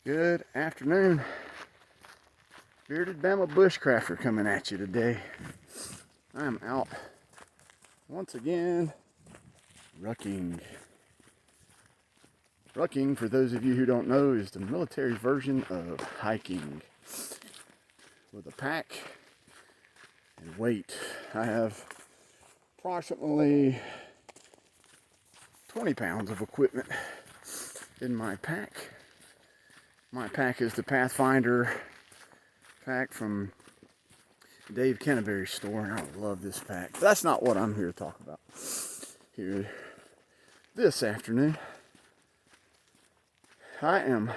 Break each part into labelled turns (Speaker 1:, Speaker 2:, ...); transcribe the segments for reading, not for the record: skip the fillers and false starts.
Speaker 1: Good afternoon. Bearded Bama Bushcrafter coming at you today. I'm out once again rucking. Rucking, for those of you who don't know, is the military version of hiking. With a pack and weight. I have approximately 20 pounds of equipment in my pack. My pack is the Pathfinder pack from Dave Kenneberry's store, and I love this pack. But that's not what I'm here to talk about here this afternoon. I've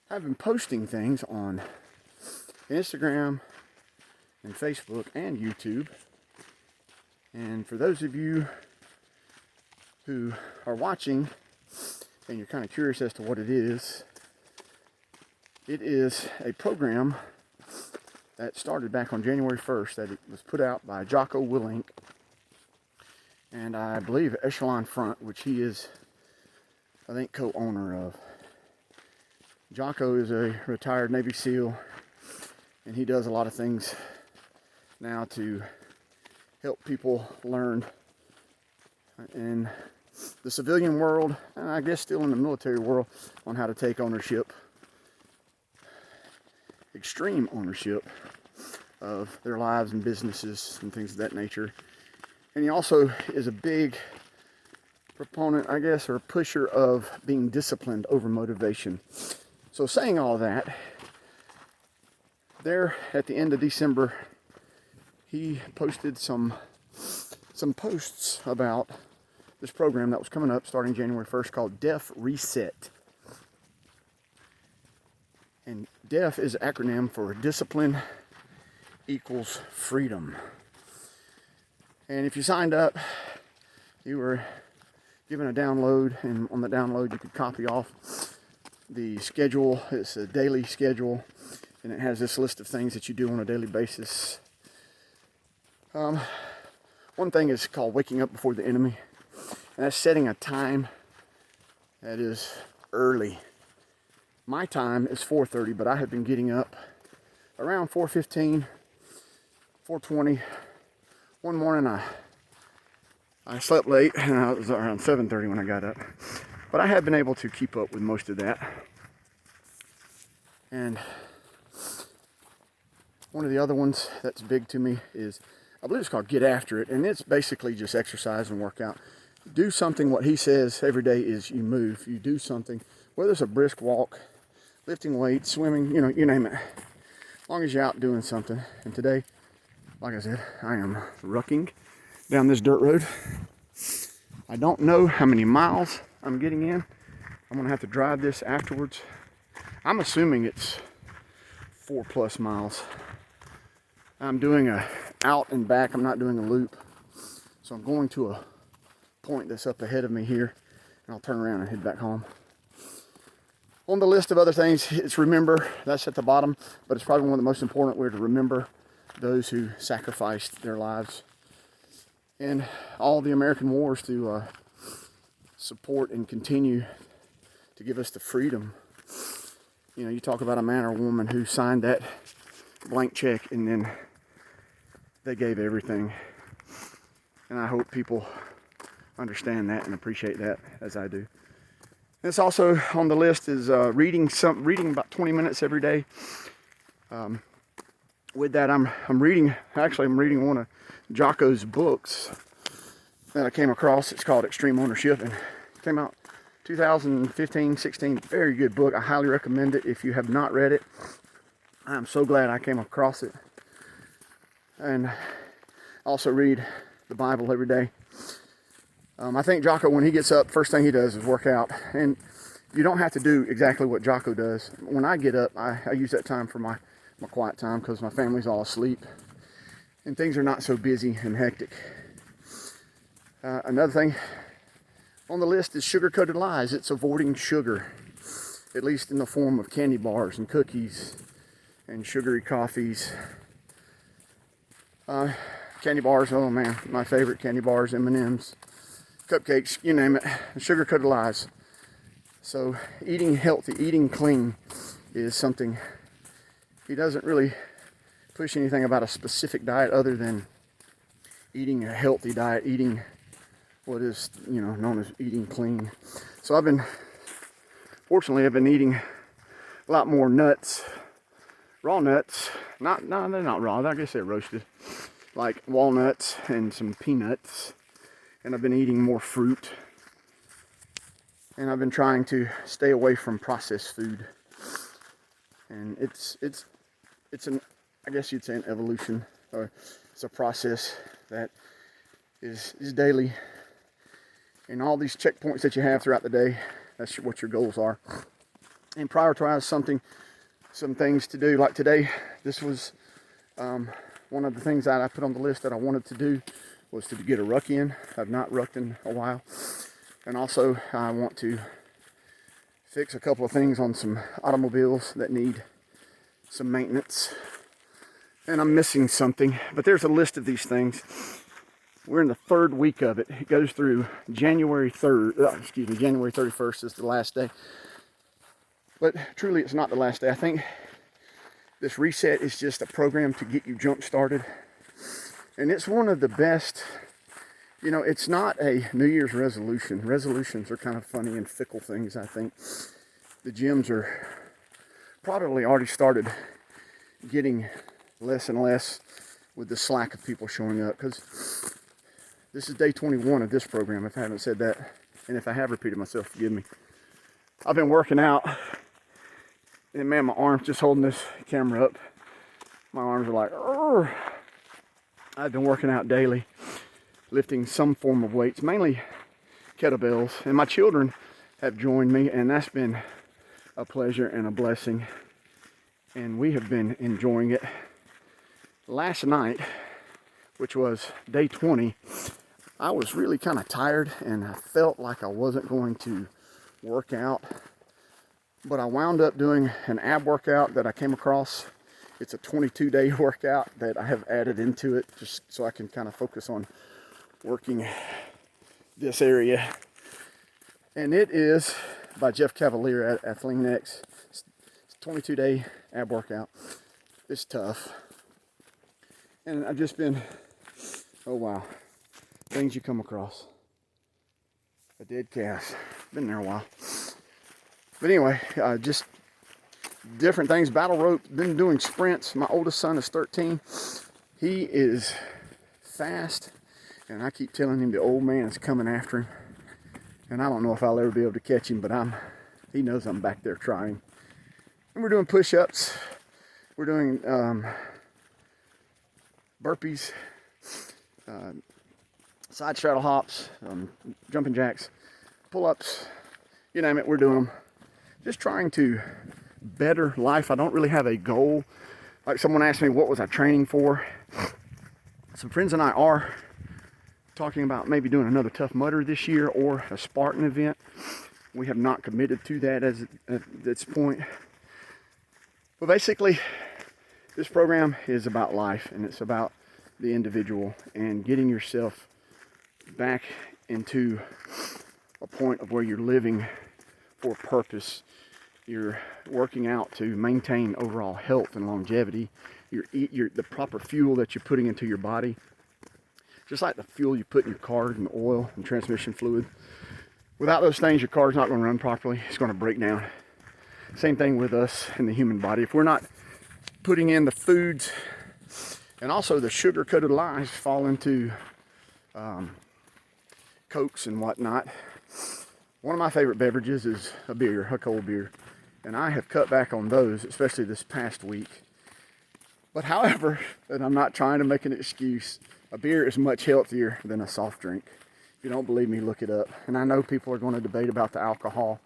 Speaker 1: been posting things on Instagram and Facebook and YouTube. And for those of you who are watching and you're kind of curious as to what it is a program that started back on January 1st, that it was put out by Jocko Willink and I believe Echelon Front, which he is, I think, co-owner of. Jocko is a retired Navy SEAL, and he does a lot of things now to help people learn in the civilian world, and I guess still in the military world, on how to take ownership, extreme ownership of their lives and businesses and things of that nature. And he also is a big proponent, I guess, or pusher of being disciplined over motivation. So saying all that, there at the end of December, he posted some posts about this program that was coming up starting January 1st called DEFreset. And DEF is an acronym for Discipline Equals Freedom. And if you signed up, you were given a download, and on the download you could copy off the schedule. It's a daily schedule, and it has this list of things that you do on a daily basis. One thing is called waking up before the enemy, and that's setting a time that is early. My time is 4:30, but I have been getting up around 4:15, 4:20. One morning I slept late, and it was around 7:30 when I got up. But I have been able to keep up with most of that. And one of the other ones that's big to me is, I believe it's called Get After It, and it's basically just exercise and workout. Do something. What he says every day is you move, you do something, whether it's a brisk walk, lifting weights, swimming, you name it, as long as you're out doing something. And today, like I said, I am rucking down this dirt road. I don't know how many miles I'm getting in. I'm gonna have to drive this afterwards. I'm assuming it's 4+ miles. I'm doing a out and back. I'm not doing a loop. So I'm going to a point that's up ahead of me here, and I'll turn around and head back home. On the list of other things, it's remember. That's at the bottom, but it's probably one of the most important. We're to remember those who sacrificed their lives in all the American wars to support and continue to give us the freedom. You know, you talk about a man or woman who signed that blank check and then they gave everything. And I hope people understand that and appreciate that as I do. It's also on the list is reading about 20 minutes every day. With that, I'm reading one of Jocko's books that I came across. It's called Extreme Ownership, and it came out 2015-16. Very good book. I highly recommend it if you have not read it. I'm so glad I came across it. And I also read the Bible every day. I think Jocko, when he gets up, first thing he does is work out. And you don't have to do exactly what Jocko does. When I get up, I use that time for my quiet time, because my family's all asleep and things are not so busy and hectic. Another thing on the list is sugar-coated lies. It's avoiding sugar, at least in the form of candy bars and cookies and sugary coffees. Candy bars, oh man, my favorite candy bars, M&Ms, cupcakes, you name it. Sugar-coated lies. So eating healthy, eating clean is something. He doesn't really push anything about a specific diet other than eating a healthy diet, eating what is, you know, known as eating clean. So fortunately, I've been eating a lot more nuts, raw nuts. No, they're not raw. I guess they're roasted, like walnuts and some peanuts. And I've been eating more fruit. And I've been trying to stay away from processed food. And it's I guess you'd say an evolution, or it's a process that is daily. And all these checkpoints that you have throughout the day, that's what your goals are. And prioritize some things to do. Like today, this was one of the things that I put on the list that I wanted to do was to get a ruck in. I've not rucked in a while. And also, I want to fix a couple of things on some automobiles that need some maintenance. And I'm missing something, but there's a list of these things. We're in the 3rd week of it. It goes through January 3rd. January 31st is the last day. But truly, it's not the last day. I think this reset is just a program to get you jump started. And it's one of the best. You know, it's not a New Year's resolution. Resolutions are kind of funny and fickle things, I think. The gyms are probably already started getting less and less with the slack of people showing up. Because this is day 21 of this program, if I haven't said that. And if I have repeated myself, forgive me. I've been working out. And man, my arms, just holding this camera up, my arms are like, "Urgh." I've been working out daily, lifting some form of weights, mainly kettlebells. And my children have joined me, and that's been a pleasure and a blessing. And we have been enjoying it. Last night, which was day 20, I was really kind of tired, and I felt like I wasn't going to work out. But I wound up doing an ab workout that I came across. It's a 22-day workout that I have added into it just so I can kind of focus on working this area. And it is by Jeff Cavalier at Athlean X. It's a 22-day ab workout. It's tough. And I've just been, oh wow, things you come across. A dead calf. Been there a while. But anyway, just different things. Battle rope, been doing sprints. My oldest son is 13. He is fast, and I keep telling him the old man is coming after him. And I don't know if I'll ever be able to catch him, but he knows I'm back there trying. And we're doing push-ups. We're doing burpees, side straddle hops, jumping jacks, pull-ups, you name it, we're doing them. Just trying to better life. I don't really have a goal. Like someone asked me, what was I training for? Some friends and I are talking about maybe doing another Tough Mudder this year or a Spartan event. We have not committed to that at this point. But basically, this program is about life, and it's about the individual and getting yourself back into a point of where you're living for a purpose. You're working out to maintain overall health and longevity. The proper fuel that you're putting into your body, just like the fuel you put in your car and oil and transmission fluid. Without those things, your car's not going to run properly. It's going to break down. Same thing with us in the human body. If we're not putting in the foods, and also the sugar-coated lies fall into Cokes and whatnot. One of my favorite beverages is a beer, a cold beer. And I have cut back on those, especially this past week. But however, and I'm not trying to make an excuse, a beer is much healthier than a soft drink. If you don't believe me, look it up. And I know people are going to debate about the alcohol.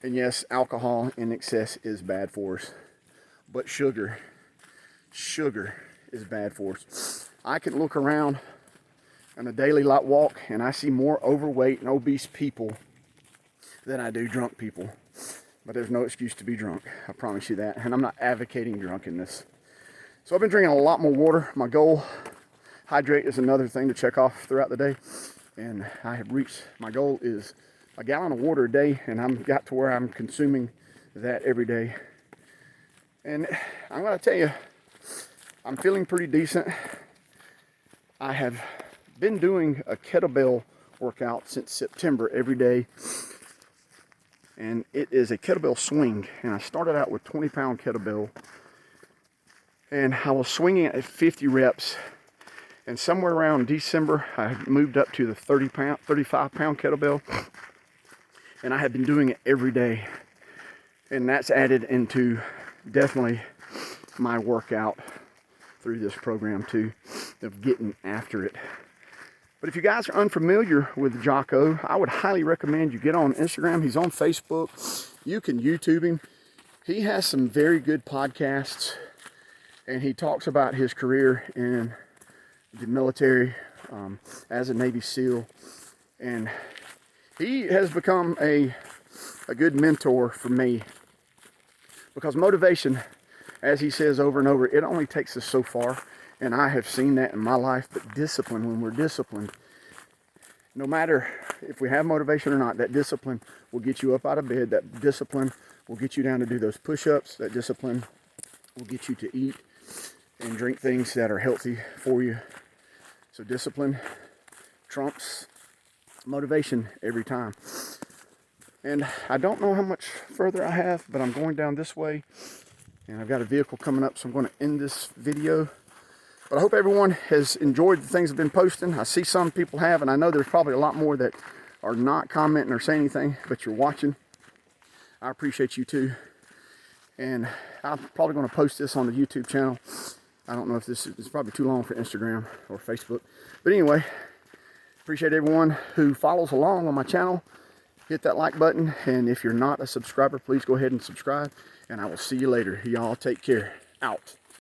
Speaker 1: And yes, alcohol in excess is bad for us. But sugar is bad for us. I can look around on a daily walk and I see more overweight and obese people than I do drunk people. But there's no excuse to be drunk, I promise you that. And I'm not advocating drunkenness. So I've been drinking a lot more water. My goal, hydrate is another thing to check off throughout the day. And I have reached, my goal is a gallon of water a day, and I'm got to where I'm consuming that every day. And I'm gonna tell you, I'm feeling pretty decent. I have been doing a kettlebell workout since September every day, and it is a kettlebell swing. And I started out with 20-pound kettlebell, and I was swinging at 50 reps. And somewhere around December, I moved up to the 35-pound kettlebell, and I have been doing it every day. And that's added into definitely my workout through this program too, of getting after it. But if you guys are unfamiliar with Jocko, I would highly recommend you get on Instagram. He's on Facebook. You can YouTube him. He has some very good podcasts, and he talks about his career in the military as a Navy SEAL. And he has become a good mentor for me, because motivation, as he says over and over, it only takes us so far. And I have seen that in my life. But discipline, when we're disciplined, no matter if we have motivation or not, that discipline will get you up out of bed. That discipline will get you down to do those push-ups. That discipline will get you to eat and drink things that are healthy for you. So discipline trumps motivation every time. And I don't know how much further I have, but I'm going down this way, and I've got a vehicle coming up, so I'm going to end this video. But I hope everyone has enjoyed the things I've been posting. I see some people have, and I know there's probably a lot more that are not commenting or saying anything, but you're watching. I appreciate you too. And I'm probably going to post this on the YouTube channel. I don't know if this is probably too long for Instagram or Facebook. But anyway, appreciate everyone who follows along on my channel. Hit that like button. And if you're not a subscriber, please go ahead and subscribe. And I will see you later. Y'all take care. Out.